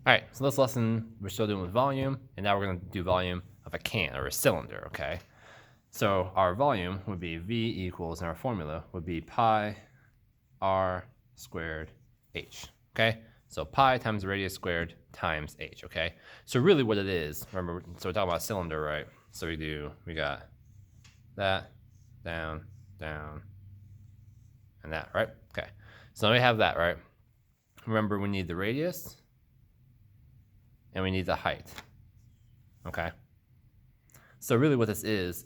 All right, so this lesson, we're still doing with volume, and now we're going to do volume of a can or a cylinder, okay? So our volume would be V equals, and our formula would be pi r squared h, okay? So pi times the radius squared times h, okay? So really what it is, remember, so we're talking about a cylinder, right? So we got that, down, down, and that, right? Okay, so now we have that, right? Remember, we need the radius, and we need the height, okay? So really what this is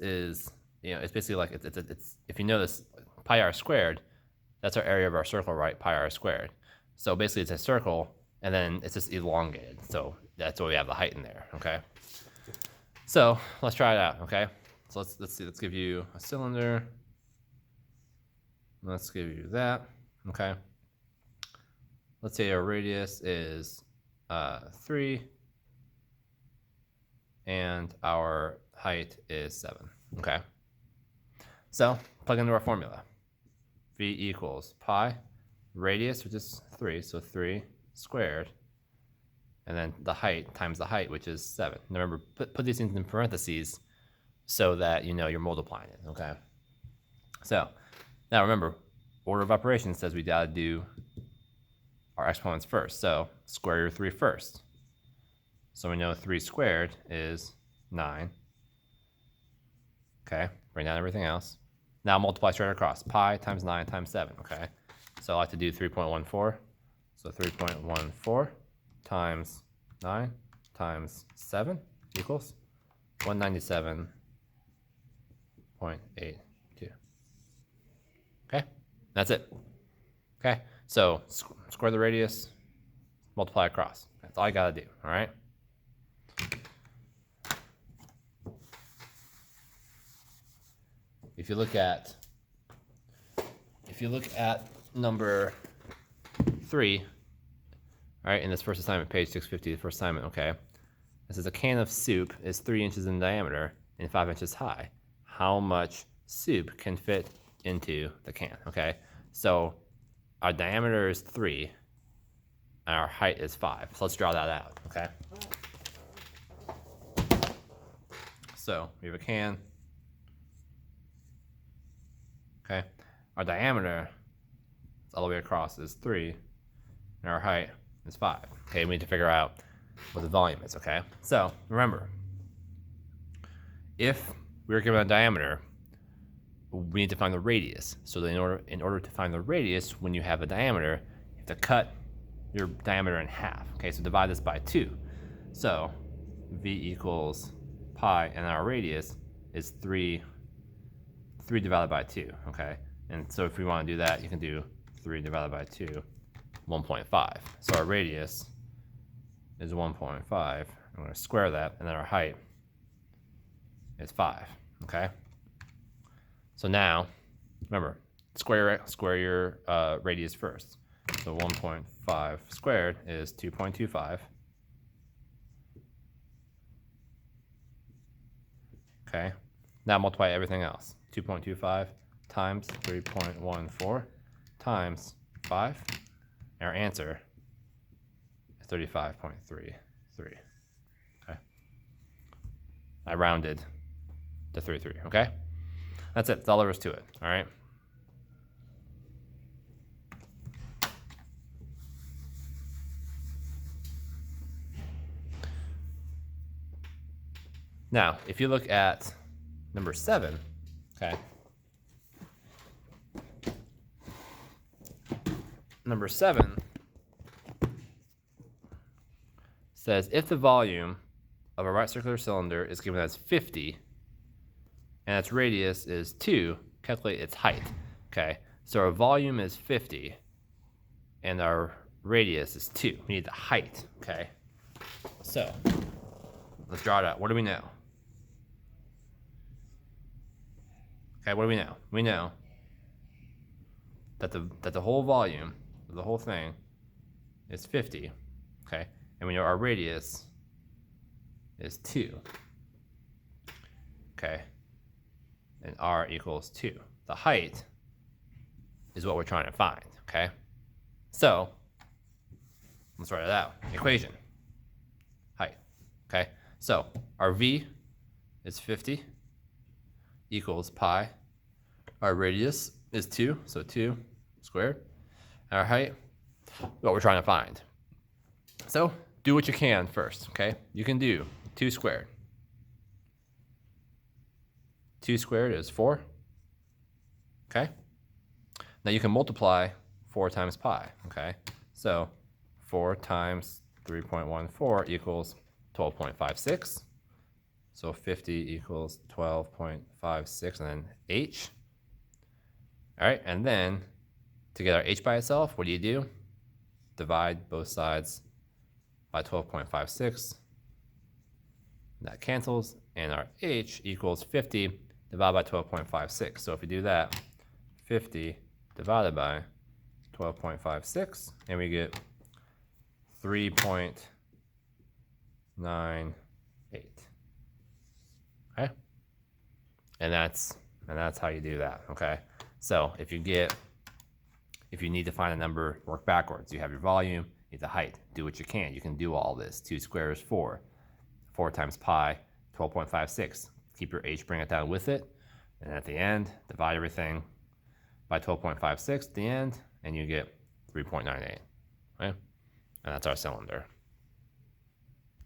it's basically like, it's if you notice, pi r squared, that's our area of our circle, right? Pi r squared. So basically it's a circle, and then it's just elongated. So that's why we have the height in there, okay? So let's try it out, okay? So let's see, let's give you a cylinder. Let's give you that, okay? Let's say our radius is 3, and our height is 7, okay? So plug into our formula. V equals pi, radius, which is 3, so 3 squared, and then the height times the height, which is 7. Now remember, put these things in parentheses so that you know you're multiplying it, okay? So now remember, order of operations says we gotta do our exponents first. So square your 3 first. So we know 3 squared is 9. Okay, bring down everything else. Now multiply straight across. Pi times 9 times 7, okay? So I like to do 3.14. So 3.14 times 9 times 7 equals 197.82. Okay, that's it. Okay, so square the radius, multiply across. That's all I gotta do, all right? If you look at number 3, all right, in this first assignment, page 650, the first assignment, okay? This is a can of soup is 3 inches in diameter and 5 inches high. How much soup can fit into the can, okay? So our diameter is 3, and our height is 5. So let's draw that out, okay? So we have a can. Okay, our diameter all the way across is 3, and our height is 5. Okay, we need to figure out what the volume is, okay? So remember, if we were given a diameter, we need to find the radius. So in order to find the radius, when you have a diameter, you have to cut your diameter in half. Okay, so divide this by 2. So V equals pi, and our radius is 3 divided by 2, okay? And so if we want to do that, you can do 3 divided by 2, 1.5. So our radius is 1.5. I'm going to square that, and then our height is 5, okay? So now, remember, square your radius first. So 1.5 squared is 2.25. Okay, now multiply everything else. 2.25 times 3.14 times 5. And our answer is 35.33. Okay. I rounded to 33, okay? That's it. That's all there is to it, all right? Now, if you look at number 7, okay? Number 7 says if the volume of a right circular cylinder is given as 50 and its radius is 2, calculate its height. Okay, so our volume is 50 and our radius is 2. We need the height, okay? So let's draw it out. What do we know? Okay, what do we know? We know that the whole volume, the whole thing, is 50, okay? And we know our radius is 2, okay? And r equals 2. The height is what we're trying to find, okay? So let's write it out. Equation. Okay, so our V is 50 equals pi. Our radius is 2, so 2 squared. And our height, what we're trying to find. So do what you can first, okay? You can do 2 squared. 2 squared is 4, okay? Now you can multiply 4 times pi, okay? So 4 times 3.14 equals 12.56. So 50 equals 12.56, and then h. All right, and then to get our h by itself, what do? Divide both sides by 12.56. That cancels, and our h equals 50 divided by 12.56. So if we do that, 50 divided by 12.56, and we get 3.98. Okay, and that's how you do that. Okay, so if you need to find a number, work backwards. You have your volume, you have the height. Do what you can. You can do all this. 2 squared is 4. 4 times pi, 12.56. Keep your h, bring it down with it, and at the end, divide everything by 12.56 at the end, and you get 3.98. Okay, and that's our cylinder.